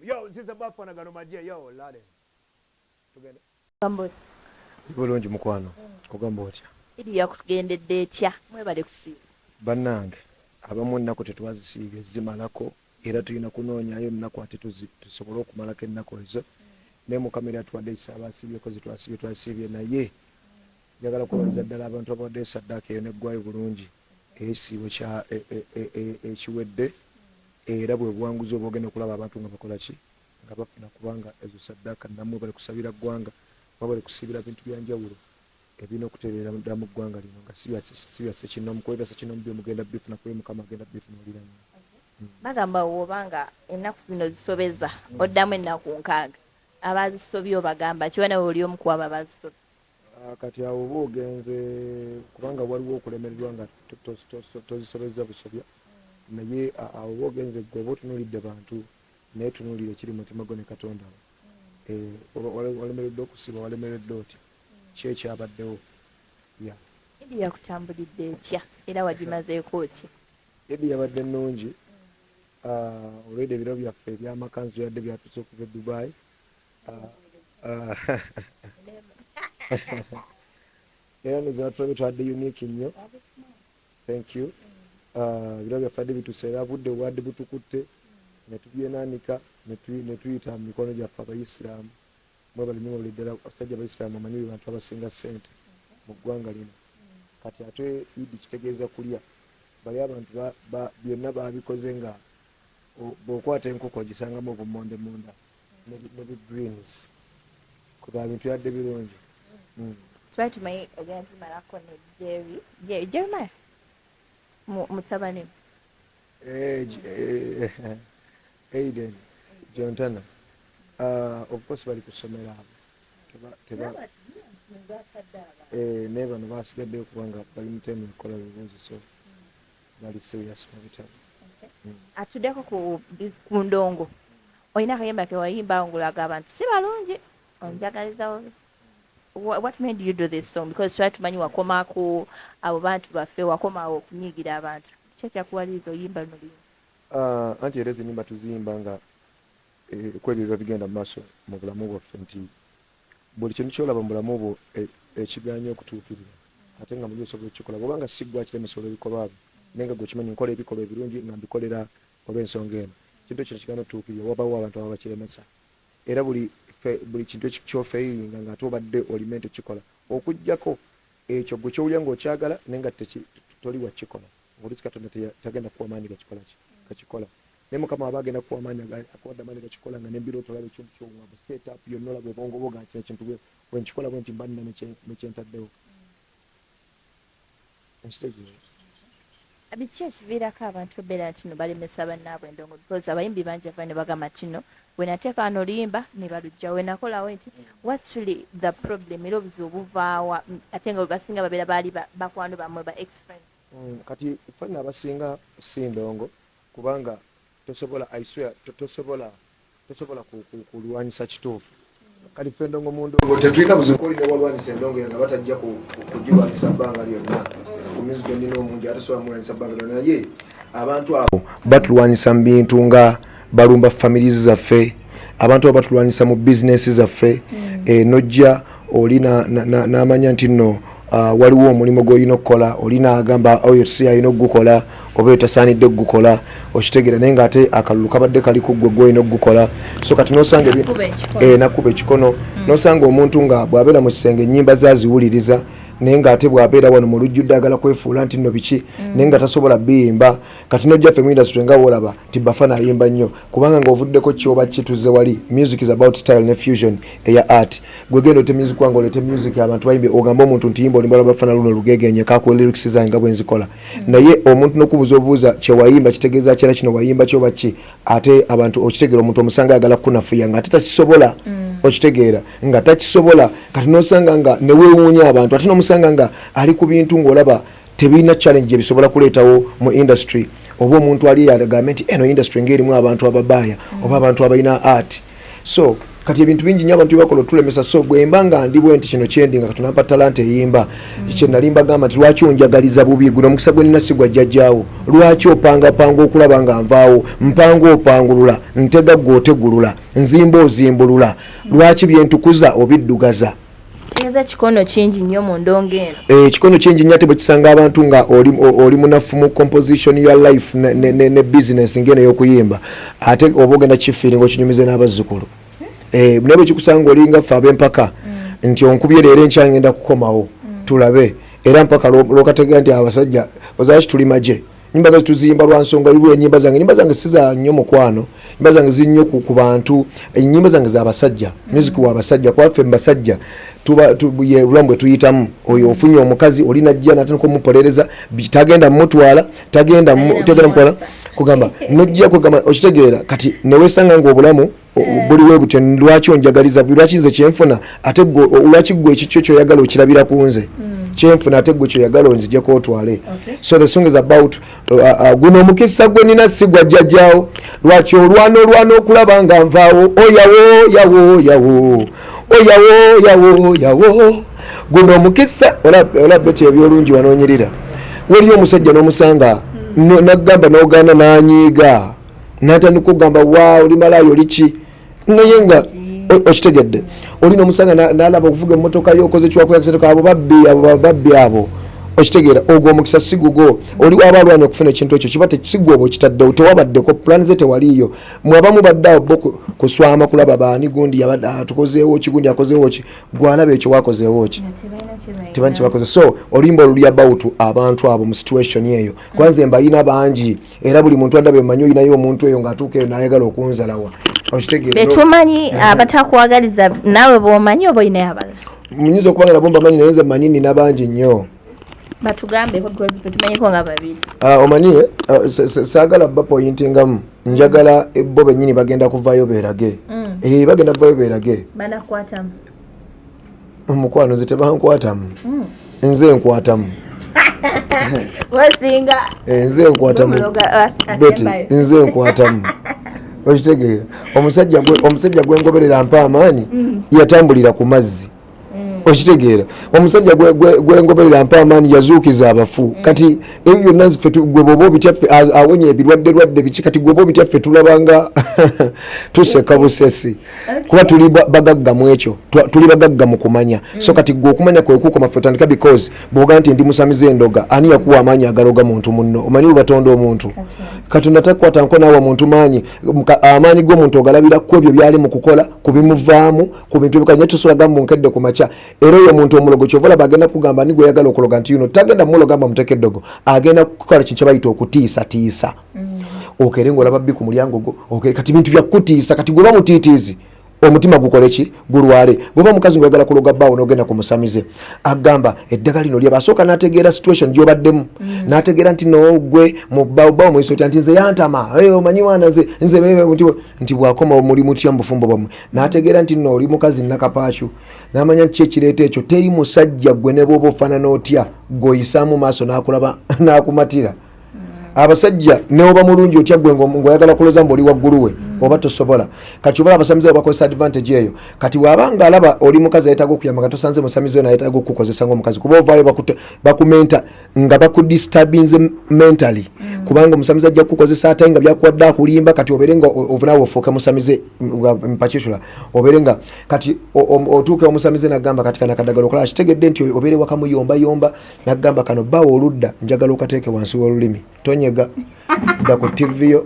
Yo, ziza bafana gano maje yo lale. Tugende. Kambo. Bulungi mukwano. Kugamba otya. Idi yakugendedde etya mwebale kusiiba. Bannange abamu ennaku tetwazisiibye zimalako era tulina kunoonyayo ennaku ate tusobole okumalako ennaku ezo. Ne mukamera tuwadde ekisaba asibyeko twasiibye naye njagala kubaza ddala abantu abawadde esaddaaka eyo neggwayo bulungi ekisiibo kya ekiwedde era bwe buwanguzi obwogenda okulaba abantu nga bakola ki nga bafuna kubanga ezo saddaaka nammwe bali kusabira ggwanga bali kusiibira bintu byanjawulo ebina okutereera ddala mu ggwanga lino nga sibyase kinomu kwebasa kinomu byomugenda bifuna kuba mukama agenda bifunuuliramu. Bagamba wobanga ennaku zino zisobeza oddamu ennaku nkaaga abazisobye obagamba kiwana oli omu ku abo abazisobye. Kati awo oba ogenze kubanga waliwo okulemererwa nga tozisobeza busobya naye awo oba ogenze gwe oba otunuulidde bantu naye tunuulire ekiri mu mutima gwo ne Katonda walemeredde okusiba walemeredde otya ki ekyabaddewo. Idi yakutambulidde etya era wagimazeeko otya? Idi yabadde nnungi olwedde ebiro byaffe ebyamakanzu yadde byatuse okuva e Dubai. Era nizatula bitwadde unique nnyo. Thank you. Ebiro byaffe adde bituse era budde obwadde butukutte ne tubyenaanika ne tuyita mu mikono gyaffe Abayisiraamu. Mwe bali nnyo ddala abasajja Abayisiraamu amanyi be bantu abasinga ssente mu ggwanga lino. Kati ate Idi kitegeeza kulya bali abantu byonna babikoze nga bw'okwata enkoko ogisangamu obumonde munda ne greens kuba bintu yadde birungi. Twali tumanyi ogenda tumalako ne Jeremiah mutabani Aiden Jontana of course bali kusomera abo naye bano basigaddeyo kubanga bali mu teemu ekola bibuuzi so bali serious mu bitabo. Atuddeko ku ndongo olina akayimba ke wayimba ngulaga abantu si balungi onjagaliza. What made you do this song? Because try tumanyi wakomako abo bantu baffe wakomawo okunyigira abantu kiki ekyakuwaliriza oyimba luno luyimba? Anti era ezinyimba tuziyimba nga kwebyo biba bigenda mu maaso mu bulamu bwaffe nti buli kintu kyolaba mu bulamu bwo ekiganya okutuukirira ate nga muli osobola okukikola bwobanga si ggwe akiremesa olw'ebikolwa byo naye nga gwe kimanyi nkola ebikolwa ebirungi nga mbikolera olw'ensonga eno kintu ekyo kigana otuukirira wabawo abantu aba bakiremesa era buli kintu kyofeeyiringa ng'ate obadde olimenti okikola okuggyako ekyo gwe kyowulya ng'okyagala naye nga toli wakikola ng'olusi Katonda tagenda kuwa maanyi gakikola naye Mukama aba agenda kuwa maanyi akuwadde amaanyi gakikola nga n'embirooto olaba ekintu kyowunga bu set up yonna olaba obwongo bwo nga ekintu bwe nkikola bwe nti mba nina nekyentaddewo. Biki ekiviirako abantu obeera nti no balemesa bannaabwe endongo because abayimbi bangi ava ne bagamba tino we nateeka wano oluyimba ne balugja we nakolawo nti what's really the problem era obuzibu buvaawa ate nga webasinga babeera baali bakwano bamwe ba ex-friend. Kati fana abasinga si ndongo kubanga tosobola I swear tosobola kulwanyisa kituufu kali ffe endongo mu ndongo tetulina buzibu oli ne walwanyisa endongo nga batajja kugirwanyisa bbanga lyonna ku mizigo ndina omungi ate sobola mulwanyisa bbanga lyonna naye abantu abo batulwanyisa mu bintu nga balumba families zaffe abantu abo batulwanyisa mu bizinesi zaffe nojja oli n'amanya nti nno waliwo omulimu gw'olina okukola olina agamba oyo si alina okugukola oba etasaanidde okugukola okitegeera naye ng'ate akalulu kabadde kali ku ggwe gw'olina okugukola so kati n'osanga nakuba ekikono n'osanga omuntu nga bw'abeera mu kisenge ennyimba zaziwuliriza naye ng'ate bw'abeera wano mu lujjudde agala kwefuula nti nno biki naye nga tasobola biyimba kati n'ojjaffe mu industry nga woolaba ti Bafana ayimba nnyo kubanga ng'ovuddeko kyoba kituze wali music is about style ne fusion eya art gwe genda olete music wange olete music abantu bayimbe ogamba omuntu nti yimba olimba lwa Bafana luno lugegenye kakuwa lyrics zange nga bwe nzikola naye omuntu n'okubuuza kye wayimba kitegeeza kyera kino wayimba kyoba ki ate abantu okitegeera omuntu omusanga ayagala kunafuya nga ate takisobola okitegeera nga takisobola kati n'osanga nga neweewuunya abantu ate n'omusanga nga ali ku bintu ng'olaba tebirina challenge ebisobola kuleetawo mu industry oba omuntu ali yagambye nti eno industry ng'erimu abantu ababaaya oba abantu abalina art so kati ebintu bingi nnyo abantu bakola tulemesa so bwemba nga ndi bwe nti kino kyendi nga katunampa talent eyimba kye nalimba gamba nti lwaki onjagaliza bubi guno omukisa gwe nina sigwa jjajjaawo lwaki opanga okulaba nga nvaawo mpanga opangulula ntega gw'otegulula nzimba ozimbulula lwaki byentukuza obiddugaza kitegeeza kikono kingi nnyo mu ndongo eno ekikono kingi nnyo ate bwe kisanga abantu nga oli munafu mu composition ya life ne business ngeno y'okuyimba ate oba ogenda kifiiringa okinyumize n'abazzukulu naye bwe kikusanga olinga ffe ab'empaka nti onkubye leero enkya ngenda kukomawo tulabe era mpaka lwokategera nti abasajja ozalaki tuli maje nyimba zange tuzimba lwa nsonga libu nyimba zange siza nnyo mukwano nyimba zange zinnyo ku bantu nyimba zange za basajja music wa basajja kwaffe mbasajja ye ulambwe tuyitamu oyo ofunye omukazi olina jja natano ko mupolereza tagenda mutwala tagenda mukola kugamba nojja kugamba okitegeera kati newesanga ngo obulamu buli webutyo lwaki onjagaliza lwaki nze kyenfuna ate lwaki gwe ekikyo kyoyagala okirabira ku nze kyenfuna ate gwe kyoyagala onzijjako otwale so the song is about guno omukisa gwe nina sigwa jjajjaawo lwaki olwana okulaba nga nvaawo oyawo guno omukisa olabbe ti ebyolungi wanoonyerera waliyo omusajja n'omusanga nagamba n'ogaana n'anyiiga natandika okugamba wa oli malaayo oliki naye nga okitegedde olina omusanga n'alaba okuvuga emmotoka yo okoze kiwakuyakiseetoka abo babbi abo okitegeera ogwo omukisa sigugo oli waba alwanya okufuna ekintu ekyo kiba tekisigwa oba okitaddewo tewabaddeko pulaani ze tewaliiyo mwabamu badde awo bo kuswama kulaba baani gundi yabadde tukozeewo ki gundi akozeewo ki gwalaba ekyo wakozeewo ki tebanyi kyebakoze so olimba oluli about abantu abo mu situation eyo kwanza embayina bangi era buli muntu adda bemanyi oyinayo omuntu eyo ng'atuuka eyo n'ayagala okunzalawa okitegeera betumanyi abatakwagaliza naawe bwomanyi oba oyinayo abalala munyinza okuba nga nabo mbamanyi naye nze manyi nina bangi nnyo batugambeko because tumanyiko nga babiri omanyi saagala bapointingamu njagala bo bennyini bagenda kuvaayo beerage bagenda kuvaayo beerage banakwatamu omukwano nze tebankwatamu nze nkwatamu wasinga nze nkwatamu beti nze nkwatamu okitegeera omusajja gwengoberera mpa amaanyi yatambulira ku mazzi okitegeera omusajja gwengoberera mpa amaanyi yazuukiza abafu kati ebyo byonna ffe gwe bwoba obityaffe awonye ebirwadde biki kati gwe oba obityaffe tulabanga tuseka busesi kuba tuli bagagga mu ekyo tuli bagagga mu kumanya so kati gwe okumanya kwekukoma ffe otandika because bw'ogaa nti ndi musamiza endoga ani yakuwa amaanyi agaloga muntu munno omanyi bwe batonda omuntu katonda takwata nko naawe muntu maanyi amaanyi g'omuntu ogalabira ku ebyo byali mu kukola ku bimuvaamu ku bintu bikanye tusulaga mu nkedde ku makya era oyo omuntu omulogo kyovola bagenda kugamba ni gwe yagala okuloga nti yuno tagenda muloga mba muteke eddogo agenda kukola kintu kyebayita okutiisatiisa okere ng'olaba bbi ku mulyango gwo kati bintu byakutiisa kati gwe bamutiitiizi omutima gukole ki gulwale bweba mukazi ngoyagala kuloga bbaawo n'ogenda ku musamize agamba eddagala lino lyaba asooka n'ategeera situation gy'obaddemu n'ategeera nti nogwe mu bbaawo muyisotya nti nze yantama omanyi wana nze nti bwakoma muli mutya mu bufumbo bwammwe n'ategeera nti nno oli mukazi nakapaacu n'amanya nti ekireeta ekyo teri musajja gwe ne bw'oba ofaanana otya gweoyisaamu maaso n'akulaba n'akumatira abasajja neoba mulungi otya gwe ng'oyagala kuloza mbu oli waggulu we oba tosobola kati obola abasamize bakozesa advantage eyo kati bw'abanga alaba oli mukazi ayetaaga okuyamba nga tosanze musamize oyo nayetaaga okukukozesa ng'omukazi kuba ovaayo bakumenta nga bakudisturbinze mentally kubanga omusamize ajja kukukozesa atayi nga byakuwadde akulimba kati obeere nga ovunaawe ofuuke musamize mpakisula obeere nga kati otuuke omusamize nagamba kati kana kaddagala okola kitegedde nti obeere wakamuyombayomba nagamba kano bbaawo oludda njagala okateeke wansi w'olulimi tonyega dda ku tv yo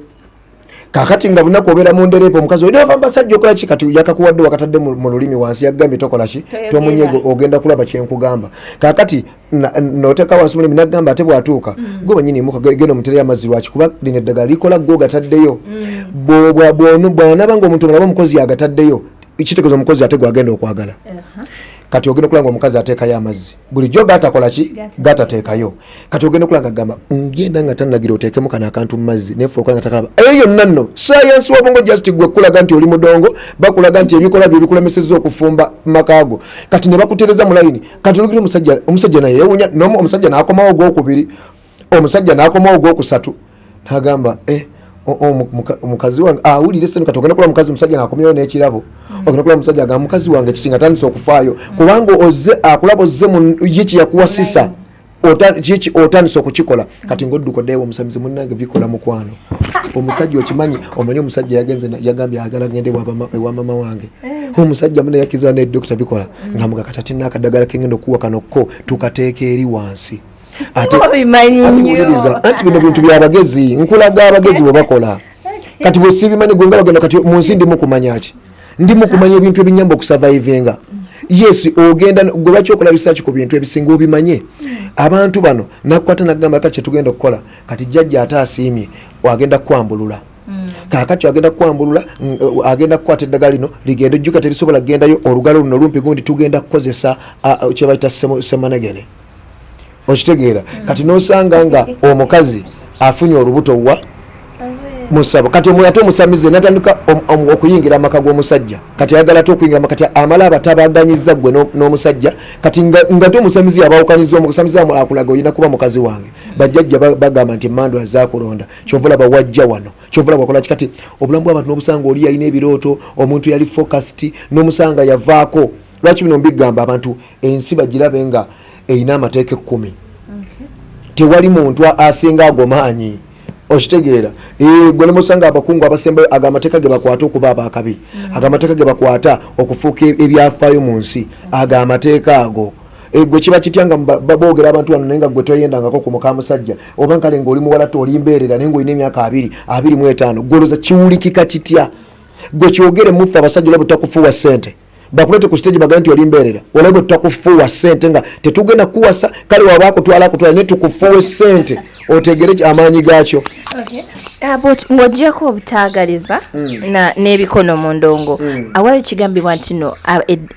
kakati nga bunaku obeera mu ndereepo omukazi olina ova mbasajja okola ki kati yakakuwadde wakatadde mu lulimi wansi yagambye tokola ki tomunyego ogenda kulaba kyenkugamba kakati noteeka wansi mulimi nagamba ate bwatuuka gwe banyini muka genda omutereyo amazzi lwaki kuba lino eddagala likola gwe ogataddeyo bw'anaba nga omuntu mulaba omukozi yagataddeyo kitegeeza omukozi ate gwagenda okwagala kati ogenda okulanga omukazi ateekayo amazzi bulijjo gatakola ki gatateekayo kati ogenda okulanga gamba ngenda nga tanagira oteekemu kano akantu mu mazzi nefe okola nga takalaba eyo yonna nno sayansi wabongo just gwe kulaga nti oli mudongo bakulaga nti ebikola bye bikulemesezza okufumba makaago kati ne bakutereza mu layini kati olugira omusajja naye yewunya omusajja n'akomawo ogwokubiri omusajja n'akomawo ogwokusatu n'agamba omukazi wange awulire senu kati ogenda kola mukazi musajja ng'akomyewo n'ekirabo ogenda kola musajja nga mukazi wange kiki nga tandise okufaayo kubanga ozze akulaba ozze ye kyeyakuwasisa otandise okukikola kati ng'oddukoddeewo omusamizi munnange bikola mukwano omusajja okimanyi omanyi omusajja yagambye ayagala agende ewa mama wange omusajja muna yakkiriza ne dokita bikola ngamuga kati ate n'akaddagala kengenda okuwa kanokko tukateeka eri wansi ate wuliriza anti bino bintu byabagezi nkulaga abagezi bwe bakola kati bwe siibimanyi gwe nga bagenda kati mu nsi ndimu kumanya ki ndimu kumanya ebintu ebinyamba okusurvivinga yes ogenda gwe lwaki okola research ku bintu ebisinga obimanye abantu bano nakukwata nagamba kati kyetugenda okukola kati jjajja ate asiimye agenda kukwambulula kakati agenda kukwambulula agenda kukwata eddagala lino ligenda ojjuka terisobola kugendayo olugalo luno lumpi gundi tugenda kukozesa kye bayita semanegene okitegeera kati n'osanga nga omukazi afunye olubuto wa musabo kati ate omusamize natandika okuyingira amaka g'omusajja kati ayagala ate okuyingira kati amala abatabaganyiza gwe n'omusajja kati nga te omusamizi abawukaniza omusamizi akulaga olina kuba mukazi wange bajjajja bagamba nti emmandu azaakulonda kyova olaba wajja wano kyova olaba wakola kati obulamu bw'abantu n'obusanga oli yalina ebirooto omuntu yali focused n'omusanga yavaako lwaki bino mbigamba abantu ensi bagirabe nga eyina amateeka 10 tewali muntu asinga agomaanyi okitegeera gwe nemusanga abakungu abasembayo agamateeka ge bakwata okuba abakabi agamateeka ge bakwata okufuuka ebyafaayo mu nsi agamateeka ago gwe kiba kitya nga boogera abantu wano naye nga gwe toyendangako ku muka musajja oba nkale ng'oli muwala toli mbeerera naye ng'olina emyaka 25 gwoloza kiwulikika kitya gwe kyogere muffe abasajja olaba butakufuuwa ssente bakulete ku stage bagamba nti oli mbeerera olaba tutakufuuwa ssente nga tetugenda kuwasa kale waba akutwala akutwala ne tukufuuwe ssente otegere amaanyi gaakyo ng'oggyako obutaagaliza n'ebikono mu ndongo awali kigambibwa nti no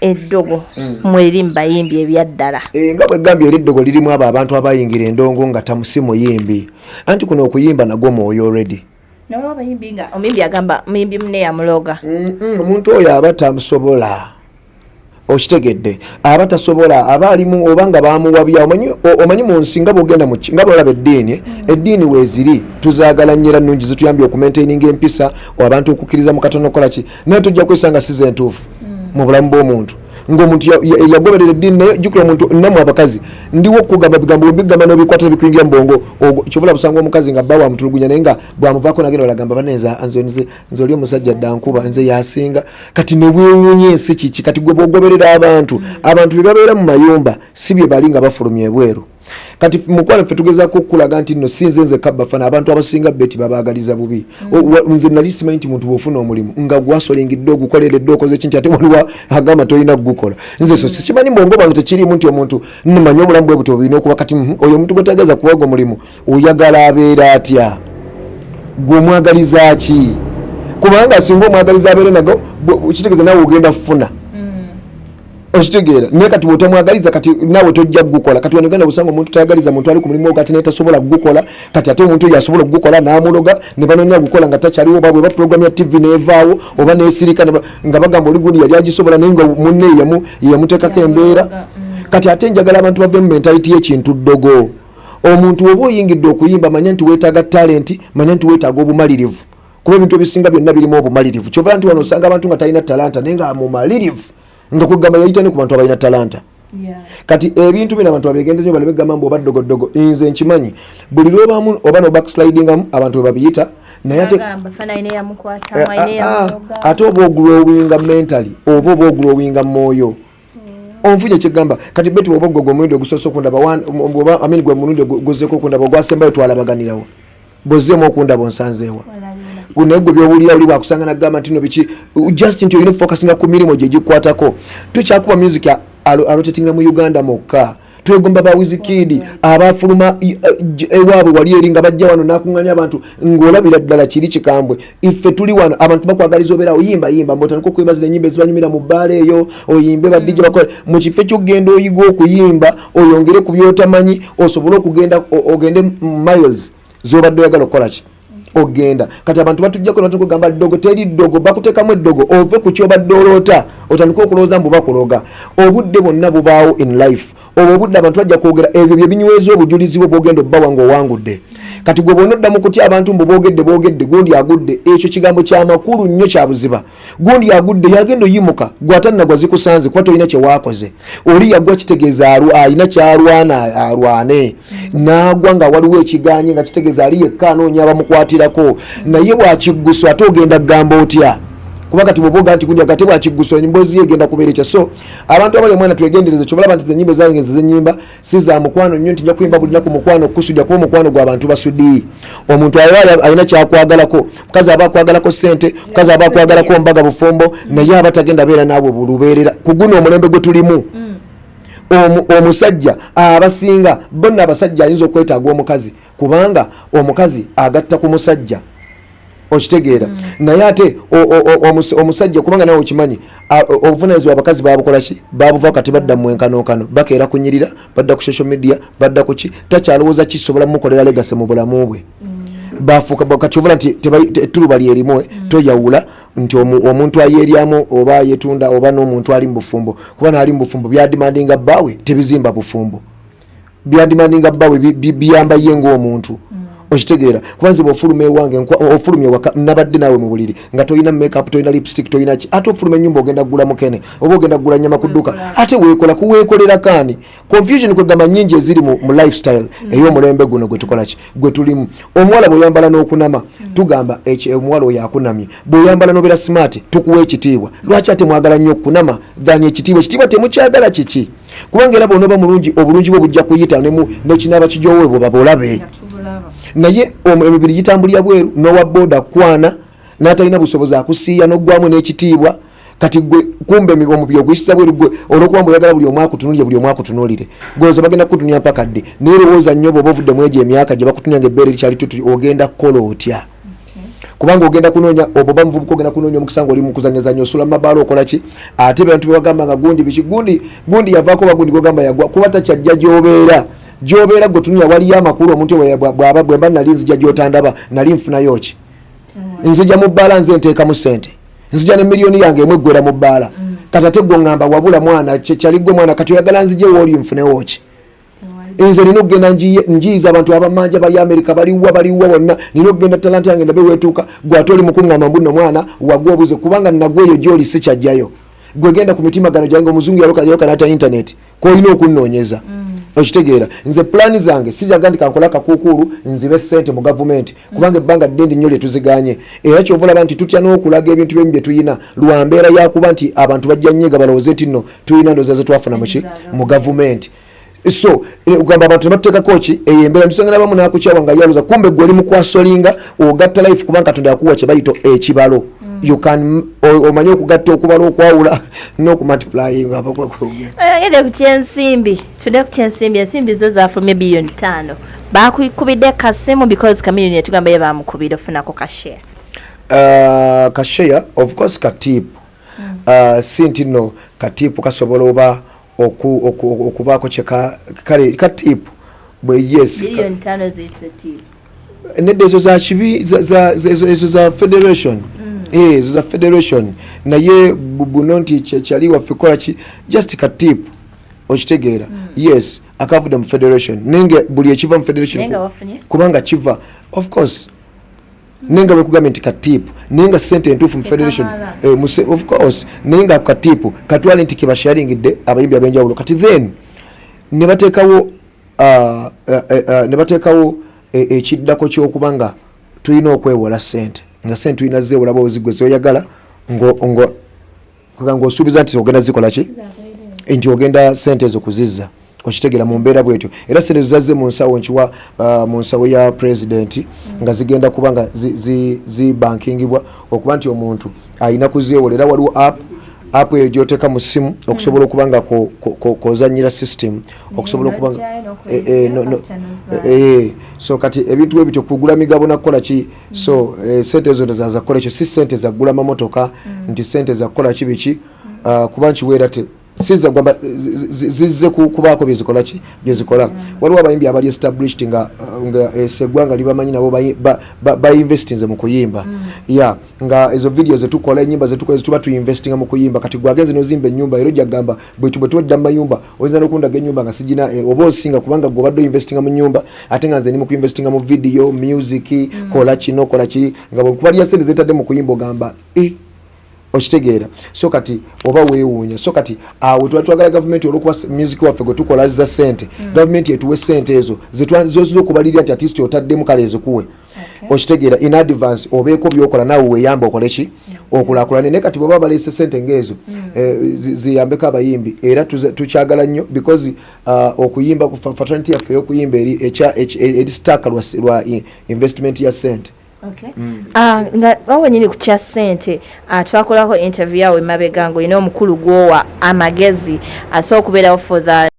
eddogo mweri mubayimbi ebyaddala nga bwegambye eri eddogo lirimu abo abantu abayingira endongo nga tamusi muyimbi anti kuno okuyimba nagwo mwoyo already naweabayimbi nga omuyimbi agamba muyimbi munne yamuloga omuntu oyo aba tamusobola okitegedde aba tasobola aba alimu oba nga bamuwabya omanyi mu nsi nga bwogenda nga bwolaba eddiini weeziri tuzaagala nnyo era nnungi zituyambye okumaintaininga empisa abantu okukkiriza mu katono okukola ki naye tujja kwesanga si ze ntuufu mu bulamu bw'omuntu ng'omuntu yagoberera eddiini naye jjukira omuntu nammwe abakazi ndiwo okugamba bigambo bigamba n'obikwata bikuyingira mu bwongo kyovula busanga omukazi nga bba wamutulugunya naye nga bwamuvaako nagenda olagamba baneza nze oli omusajja ddankuba nze yasinga kati ne bwewuunya ensi kiki kati gwe bwogoberera abantu bye babeera mu mayumba si bye bali nga bafulumya ebweru kati mukwano ffe tugezaako okulaga nti nno si nze nzekka bafana abantu abasinga beti babaagaliza bubi nze nali simanyi nti muntu bw'ofuna omulimu nga gwasolengidde ogukoleredde okoze kinti ate waliwo agamba tolina kugukola nze so sikimanyi mbwongo bwange tekirimu nti omuntu nmanyi obulamu bwe buti obulina okuba kati oyo omuntu gwetegeeza kuwaga omulimu oyagala abeera atya gweomwagaliza ki kubanga asinga omwagaliza abeere nago kitegeeza nawe ogenda kufuna okitegeera naye kati bwotamwagaliza kati naawe tojja kugukola kati waneganda busanga omuntu tayagaliza muntu ali ku mulimu kati naye tasobola kugukola kati ate omuntu oyo asobola okugukola n'amuloga ne banoonya gukola nga takyaliwo oba bweba puroguramu ya tv neevaawo oba neesirika nga bagamba oli gundi yali agisobola naye nga munne yeyamuteekako embeera kati ate njagala abantu bave mu mentality y'ekintu ddogo omuntu oba oyingidde okuyimba manya nti weetaaga talenti manya nti weetaaga obumalirivu kuba ebintu ebisinga byonna birimu obumalirivu kyova nti wano osanga abantu nga talina talanta naye nga mumalirivu nga kugamba yayita ne ku bantu abalina talanta kati ebintu bino abantu babegenze nyo baleme gamba mbu oba ddogoddogo nze nkimanyi buli lwobamu oba no backslidingamu abantu we babiyita naye ate oba ogulowinga mentally oba ogulowinga mwoyo onfunye kyegamba kati beti oba gwe omulundi ogusoose okundaba amini gwe omulundi guzeko okundaba ogwasembayo twalabaganirawo bwozzeemu okundaba onsanzeewa naye gwe byowulira oli bwakusanga nagamba nti no biki just nti olina focusinga ku mirimu gye gikwatako tukyakuba music alotetinga mu Uganda mokka twegomba ba Wizkid abafuluma ewaabwe wali eri nga bajja wano nakuŋŋanya abantu ng'olabira ddala kiri kikambwe iffe tuli wano abantu bakwagaliza obeera oyimba mbotandika okuyimba zino ennyimba ezibanyumira mu bbaala eyo oyimbe badijja bakola mu kifo ekyokugenda oyiga okuyimba oyongere ku byotamanyi osobole okugenda ogende miles z'obadde oyagala okukola ki ogenda kati abantu batujjako natukugamba ddogo teri ddogo bakuteekamu eddogo ove ku kyobadde oloota otandika okulowooza mbu bakuloga obudde bwonna bubaawo in life obwo obudde abantu bajja kwogera ebyo bye binyweza obujulizi bwo bwogenda obbawa ng'owangudde kati gwe bw'onodda mu kutya abantu mbu boogedde gundi agudde ekyo kigambo ky'amakulu nnyo kya buziba gundi agudde yagenda oyimuka gwatanagwa zikusanze kuba tolina kye waakoze oli yagwa kitegeeza alina kyalwana alwane n'agwa nga waliwo ekiganye nga kitegeeza ali yekka anoonya abamukwatirako naye bw'akigguso ate ogenda kugamba otya kuba kati bwoboga nti gundi agate bwakigguso emboozi egenda kubeerekya so abantu abali mwana twegendereze kyobalaba nti zenyimba zange zenyimba si za mukwano nnyo nti nja kuyimba buli lunaku mukwano okusudya kuba omukwano gw'abantu basuddi omuntu alina kyakwagalako mukazi aba akwagalako ssente mukazi aba akwagalako mbaga bufumbo naye aba tagenda beera naabwe bulubeerera ku guno omulembe gwe tulimu omusajja abasinga bonna abasajja ayinza okwetaaga omukazi kubanga omukazi agatta ku musajja okitegeera naye ate omusajja kubanga nawe okimanyi obuvunaanyizibwa abakazi babukolaki babuva kati badda mu enkanonkano bakeera kunyirira badda ku social media badda ku ki takyalowooza kisobola mukolera legase mu bulamu bwe bafuuka kati ovula nti ettuluba lyerimu toyawula nti omuntu ayeeryamu oba yetunda oba n'omuntu ali mu bufumbo kuba naali mu bufumbo byadimandinga bbaawe tebizimba bufumbo byadimandinga bbaawe biyamba ye ng'omuntu okitegeera kubanze bw'ofuluma ewange ofulumye waka nabadde naawe mu buliri nga tolina makeup tolina lipstick tolina ki ate ofuluma ennyumba ogenda kugula mukene oba ogenda kugula nyama ku dduka ate weekola kuweekolera kaani confusion kwegamba nnyingi eziri mu lifestyle ey'omulembe guno gwe tukola ki gwe tulimu omuwala bw'oyambala n'okunama tugamba omuwala oyo akunamye bw'oyambala n'obeera smart tukuwa ekitiibwa lwaki ate mwagala nnyo okunama dhani ekitiibwa temukyagala kiki kubanga era bw'onooba mulungi obulungi bwe bujja kuyita nekinaaba kijoowe bwe baba olabe naye emibiri gitambulira bweru n'owa booda kwana n'atalina busobozi akusiiya n'oggwamu n'ekitiibwa kati gwe kumbe omubiri oguyisiza bweru gwe olw'okuba mbu oyagala buli omu akutunuulire buli omu akutunuulire gwolowooza bagenda kukutunuulira mpaka dde naye lowooza nnyo bw'oba ovudde mu egyo emyaka gye bakutunuulira ng'ebbeere likyali tuti ogenda kukola otya kubanga ogenda kunoonya oba muvubuka ogenda kunoonya omukisa nga oli mu kuzanyazanya osula mu mabaala okola ki ate bantu bewagamba nga gundi biki gundi yavaako oba gundi gwogamba yagwa kuba takyajja gy'obeera gwe tunula waliyo amakulu omuntu bwe mba nali nzija gy'otandaba nali nfunayo ki nzija mu bbaala nze nteekamu ssente nzija ne miliyoni yange emu eggwera mu bbaala kati ate gwe ŋŋamba wabula mwana kyali gwe mwana kati oyagala nzije wooli nfunewo ki nze nina okugenda njiyiza abantu abamanja bali Amerika baliwa bonna nina okugenda talanta yange ndabe weetuuka gwe ate oli mukuŋŋamba mbu nno mwana wagwe obuze kubanga nagwe eyo gy'oli si kyajjayo gwe genda ku mitimagano gyange omuzungu yaloka nata internet koolina okunnoonyeza okitegeera nze pulaani zange sijaga ndi kankola kakuukulu nzibe ssente mu gavumenti kubanga ebbanga ddendi nnyo lye tuziganye era kyova olaba nti tutya n'okulaga ebintu byemu bye tuyina lwa mbeera yakuba nti abantu bajja nnyega balowooze nti nno tuyina ndowooza ze twafuna muki mu gavumenti so ugamba abantu nebatuteekako ki eyo embeera ntusanga nabamu nakukyawa nga yaluza kumbe gwe oli mukwasolinga ogatta life kubanga Katonda yakuwa kye bayita ekibalo you can omanye okugatta okubala okwawula n'okumultiplying yede ku kyensimbi tudde ku kyensimbi ensimbi zo zafulumye billion 5 bakukubidde kasimu because community yatugamba ye bamukubira ofunako kashare kashare of course katip sinti no katip kasobola oba okubaako kale katipu bwe yes billion 5 zitip nedde ezo za kibi ezo za federation ezo za federation naye buno nti kyali waffe kola ki just katipu okitegeera yes akavude mu federation nenge buli ekiva mu federation kubanga kiva of course nenga bekugambye nti katipu nenga sente entuufu mu federation of course nenga katipu katwale nti kibasharingidde abayimbi ab'enjawulo kati then ne bateekawo ekiddako ky'okubanga tulina okwewola sente nga sente tulina zeewola bwozigwe zoyagala ng'osuubiza nti ogenda zikola ki nti ogenda sente ezo kuzizza okitegeera mu mbeera bwetyo era sente zazze mu nsawo nkiwa mu nsawo ya president nga zigenda kuba nga zibankingibwa okuba nti omuntu ayina kuzeewola era waliwo app eyo gy'oteeka mu ssimu okusobola okuba nga kozanyira system okusobola okuba so kati ebintu bwe bityo kugula migabo nakukola ki so sente ezo zaza kukola ekyo si sente zaggula mamotoka nti sente zakukola ki biki kuba nkiweera siza gwamba zizze kubaako byezikola waliwo abayimbi abali established nga seggwanga libamanyi nabo bainvestinze mu kuyimba nga ezo video zetukola enyimba zetukola zetuba tuinvestinga mu kuyimba kati gwageze nozimba ennyumba era ojagamba bwe tuwadda mu mayumba oyinza n'okundaga ennyumba nga sigina oba osinga kubanga gwobadde investinga mu nyumba ate nga nze ni mu kuinvestinga mu video music kola kino kola kiri nga bwekuba lya sente zetadde mu kuyimba ogamba okitegeera so kati oba weewuunya so kati awo twagala gavumenti olwokuba music waffe gwe tukola za sente gavumenti etuwe sente ezo zoziza okubalirira nti artist otaddemu kale ezikuwe okitegeera in advance obeeko byokola nawe weeyamba okole ki okulakulane ne kati bweba balese sente ngezo ziyambeko abayimbi era tukyagala nnyo because okuyimba ku fraternity yaffe y'okuyimba eri staka lwa investment ya sente. Nga wawe nyini kucha sente twakolako interview yawe mabega ngo ino omukulu gwowa amagezi aso okubeerawo for the